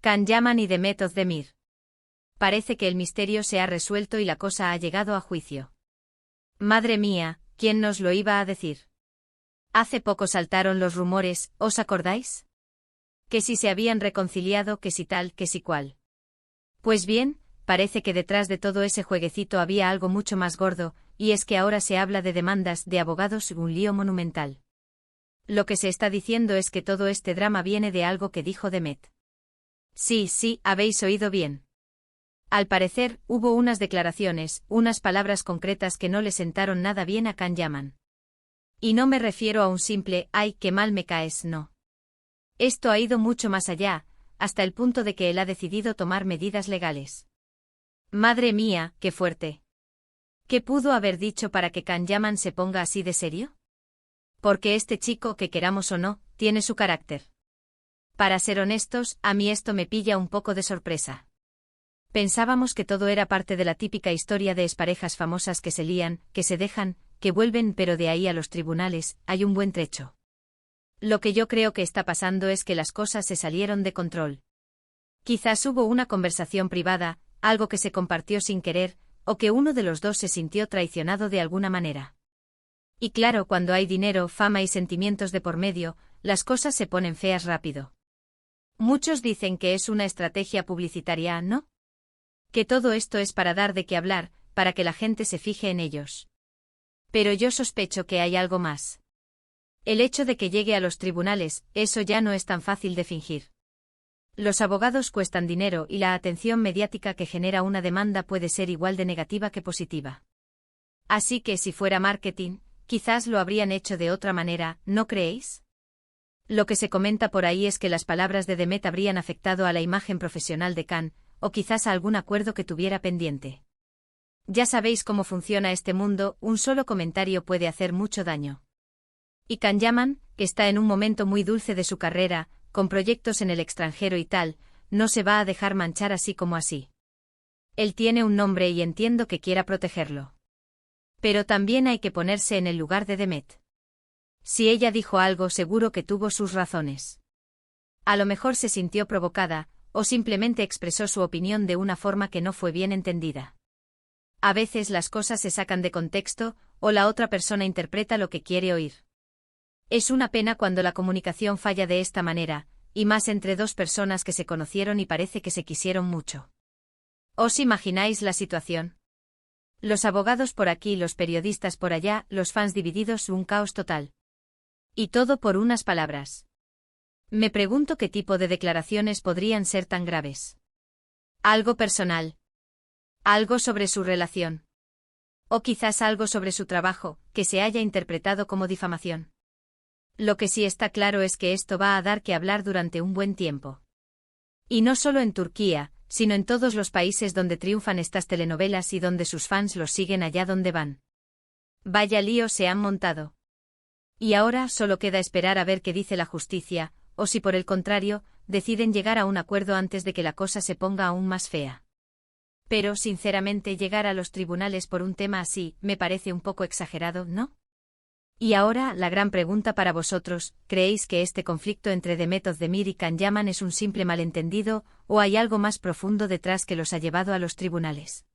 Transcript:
Can Yaman y Demet Özdemir. Parece que el misterio se ha resuelto y la cosa ha llegado a juicio. Madre mía, ¿quién nos lo iba a decir? Hace poco saltaron los rumores, ¿os acordáis? Que si se habían reconciliado, que si tal, que si cual. Pues bien, parece que detrás de todo ese jueguecito había algo mucho más gordo, y es que ahora se habla de demandas de abogados, un lío monumental. Lo que se está diciendo es que todo este drama viene de algo que dijo Demet. Sí, habéis oído bien. Al parecer, hubo unas declaraciones, unas palabras concretas que no le sentaron nada bien a Can Yaman. Y no me refiero a un simple, ¡ay, qué mal me caes!, no. Esto ha ido mucho más allá, hasta el punto de que él ha decidido tomar medidas legales. Madre mía, qué fuerte. ¿Qué pudo haber dicho para que Can Yaman se ponga así de serio? Porque este chico, que queramos o no, tiene su carácter. Para ser honestos, a mí esto me pilla un poco de sorpresa. Pensábamos que todo era parte de la típica historia de exparejas famosas que se lían, que se dejan, que vuelven, pero de ahí a los tribunales, hay un buen trecho. Lo que yo creo que está pasando es que las cosas se salieron de control. Quizás hubo una conversación privada, algo que se compartió sin querer, o que uno de los dos se sintió traicionado de alguna manera. Y claro, cuando hay dinero, fama y sentimientos de por medio, las cosas se ponen feas rápido. Muchos dicen que es una estrategia publicitaria, ¿no? Que todo esto es para dar de qué hablar, para que la gente se fije en ellos. Pero yo sospecho que hay algo más. El hecho de que llegue a los tribunales, eso ya no es tan fácil de fingir. Los abogados cuestan dinero y la atención mediática que genera una demanda puede ser igual de negativa que positiva. Así que si fuera marketing, quizás lo habrían hecho de otra manera, ¿no creéis? Lo que se comenta por ahí es que las palabras de Demet habrían afectado a la imagen profesional de Can, o quizás a algún acuerdo que tuviera pendiente. Ya sabéis cómo funciona este mundo, un solo comentario puede hacer mucho daño. Y Can Yaman, que está en un momento muy dulce de su carrera, con proyectos en el extranjero y tal, no se va a dejar manchar así como así. Él tiene un nombre y entiendo que quiera protegerlo. Pero también hay que ponerse en el lugar de Demet. Si ella dijo algo, seguro que tuvo sus razones. A lo mejor se sintió provocada, o simplemente expresó su opinión de una forma que no fue bien entendida. A veces las cosas se sacan de contexto, o la otra persona interpreta lo que quiere oír. Es una pena cuando la comunicación falla de esta manera, y más entre dos personas que se conocieron y parece que se quisieron mucho. ¿Os imagináis la situación? Los abogados por aquí, los periodistas por allá, los fans divididos, un caos total. Y todo por unas palabras. Me pregunto qué tipo de declaraciones podrían ser tan graves. Algo personal. Algo sobre su relación. O quizás algo sobre su trabajo, que se haya interpretado como difamación. Lo que sí está claro es que esto va a dar que hablar durante un buen tiempo. Y no solo en Turquía, sino en todos los países donde triunfan estas telenovelas y donde sus fans los siguen allá donde van. Vaya lío se han montado. Y ahora solo queda esperar a ver qué dice la justicia, o si por el contrario, deciden llegar a un acuerdo antes de que la cosa se ponga aún más fea. Pero, sinceramente, llegar a los tribunales por un tema así, me parece un poco exagerado, ¿no? Y ahora, la gran pregunta para vosotros, ¿creéis que este conflicto entre Demet Özdemir y Can Yaman es un simple malentendido, o hay algo más profundo detrás que los ha llevado a los tribunales?